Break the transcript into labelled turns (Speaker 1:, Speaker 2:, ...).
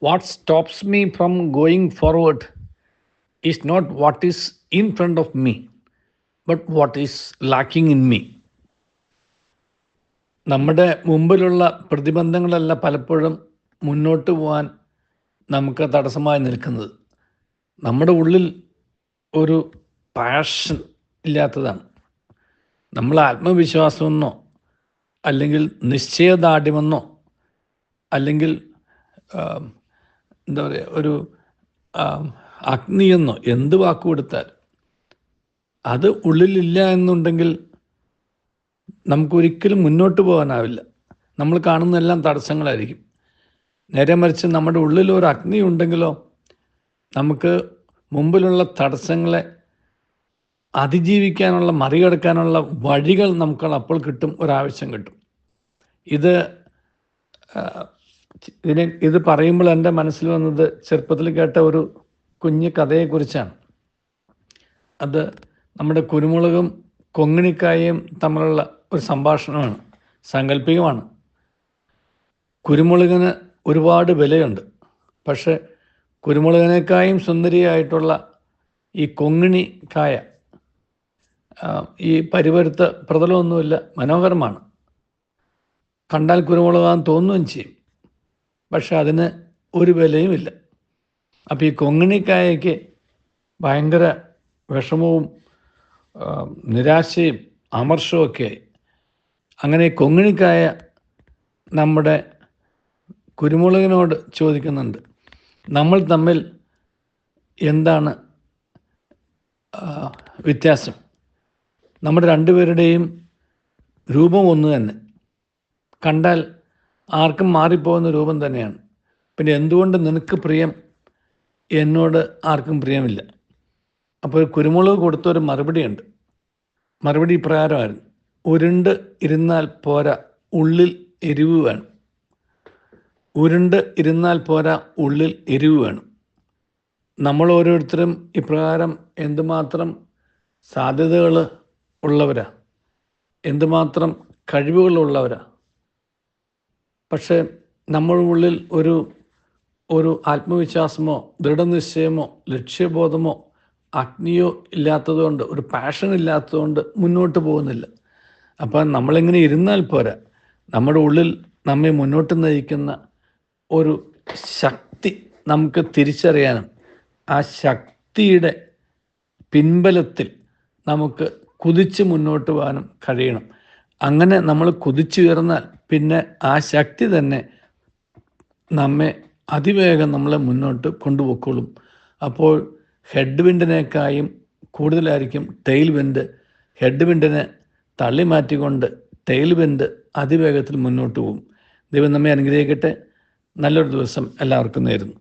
Speaker 1: What stops me from going forward is not what is in front of me, but what is lacking in me. നമ്മുടെ മുമ്പിലുള്ള പ്രതിബന്ധങ്ങളല്ല പലപ്പോഴും മുന്നോട്ട് പോകാൻ നമുക്ക് തടസ്സമായി നിൽക്കുന്നത്. നമ്മുടെ ഉള്ളിൽ ഒരു പാഷൻ ഇല്ലാത്തതാണ്. നമ്മൾ ആത്മവിശ്വാസമെന്നോ അല്ലെങ്കിൽ നിശ്ചയദാർഢ്യമെന്നോ അല്ലെങ്കിൽ എന്താ പറയുക ഒരു അഗ്നിയെന്നോ എന്ത് വാക്ക് കൊടുത്താൽ അത് ഉള്ളിലില്ല എന്നുണ്ടെങ്കിൽ നമുക്കൊരിക്കലും മുന്നോട്ട് പോകാനാവില്ല. നമ്മൾ കാണുന്നതെല്ലാം തടസ്സങ്ങളായിരിക്കും. നേരെ മറിച്ച് നമ്മുടെ ഉള്ളിൽ ഒരു അഗ്നി ഉണ്ടെങ്കിലോ നമുക്ക് മുമ്പിലുള്ള തടസ്സങ്ങളെ അതിജീവിക്കാനുള്ള മറികടക്കാനുള്ള വഴികൾ നമുക്ക് അപ്പോൾ കിട്ടും, ഒരാവശ്യം കിട്ടും. ഇത് പറയുമ്പോൾ എൻ്റെ മനസ്സിൽ വന്നത് ചെറുപ്പത്തിൽ കേട്ട ഒരു കുഞ്ഞു കഥയെക്കുറിച്ചാണ്. അത് നമ്മുടെ കുരുമുളകും കൊങ്ങിണിക്കായയും തമ്മിലുള്ള ഒരു സംഭാഷണമാണ്, സാങ്കല്പികമാണ്. കുരുമുളകിന് ഒരുപാട് വിലയുണ്ട്. പക്ഷെ കുരുമുളകിനേക്കായും സുന്ദരിയായിട്ടുള്ള ഈ കൊങ്ങിണി കായ, ഈ പരിവരുത്ത പ്രതലമൊന്നുമില്ല, മനോഹരമാണ്. കണ്ടാൽ കുരുമുളകാന്ന് തോന്നുകയും ചെയ്യും. പക്ഷെ അതിന് ഒരു വിലയുമില്ല. അപ്പോൾ ഈ കൊങ്ങിണിക്കായയ്ക്ക് ഭയങ്കര വിഷമവും നിരാശയും അമർഷവും ഒക്കെയായി. അങ്ങനെ കൊങ്ങിണിക്കായ നമ്മുടെ കുരുമുളകിനോട് ചോദിക്കുന്നുണ്ട്, നമ്മൾ തമ്മിൽ എന്താണ് വ്യത്യാസം? നമ്മുടെ രണ്ടുപേരുടെയും രൂപം ഒന്ന് തന്നെ, കണ്ടാൽ ആർക്കും മാറിപ്പോകുന്ന രൂപം തന്നെയാണ്. പിന്നെ എന്തുകൊണ്ട് നിനക്ക് പ്രിയം, എന്നോട് ആർക്കും പ്രിയമില്ല? അപ്പോൾ കുരുമുളക് കൊടുത്തൊരു മറുപടിയുണ്ട്. മറുപടി ഇപ്രകാരമായിരുന്നു: ഉരുണ്ട് ഇരുന്നാൽ പോരാ, ഉള്ളിൽ എരിവ് വേണം. ഉരുണ്ട് ഇരുന്നാൽ പോരാ, ഉള്ളിൽ എരിവ് വേണം. നമ്മൾ ഓരോരുത്തരും ഇപ്രകാരം എന്തുമാത്രം സാധ്യതകൾ ഉള്ളവരാ, എന്തുമാത്രം കഴിവുകളുള്ളവരാ. പക്ഷേ നമ്മുടെ ഉള്ളിൽ ഒരു ആത്മവിശ്വാസമോ ദൃഢനിശ്ചയമോ ലക്ഷ്യബോധമോ അഗ്നിയോ ഇല്ലാത്തതുകൊണ്ട്, ഒരു പാഷൻ ഇല്ലാത്തതുകൊണ്ട് മുന്നോട്ട് പോകുന്നില്ല. അപ്പം നമ്മളിങ്ങനെ ഇരുന്നാൽ പോരാ, നമ്മുടെ ഉള്ളിൽ നമ്മെ മുന്നോട്ട് നയിക്കുന്ന ഒരു ശക്തി നമുക്ക് തിരിച്ചറിയാനും ആ ശക്തിയുടെ പിൻബലത്തിൽ നമുക്ക് കുതിച്ച് മുന്നോട്ട് പോകാനും കഴിയണം. അങ്ങനെ നമ്മൾ കുതിച്ചുയർന്നാൽ പിന്നെ ആ ശക്തി തന്നെ നമ്മെ അതിവേഗം നമ്മളെ മുന്നോട്ട് കൊണ്ടുപോയിക്കോളും. അപ്പോൾ ഹെഡ് വിൻഡിനേക്കായും കൂടുതലായിരിക്കും ടെയിൽ വിൻഡ്. ഹെഡ് വിൻഡിനെ തള്ളി മാറ്റിക്കൊണ്ട് ടെയിൽ വിൻഡ് അതിവേഗത്തിൽ മുന്നോട്ട് പോകും. ദൈവം നമ്മെ അനുഗ്രഹിക്കട്ടെ. നല്ലൊരു ദിവസം എല്ലാവർക്കും നേരുന്നു.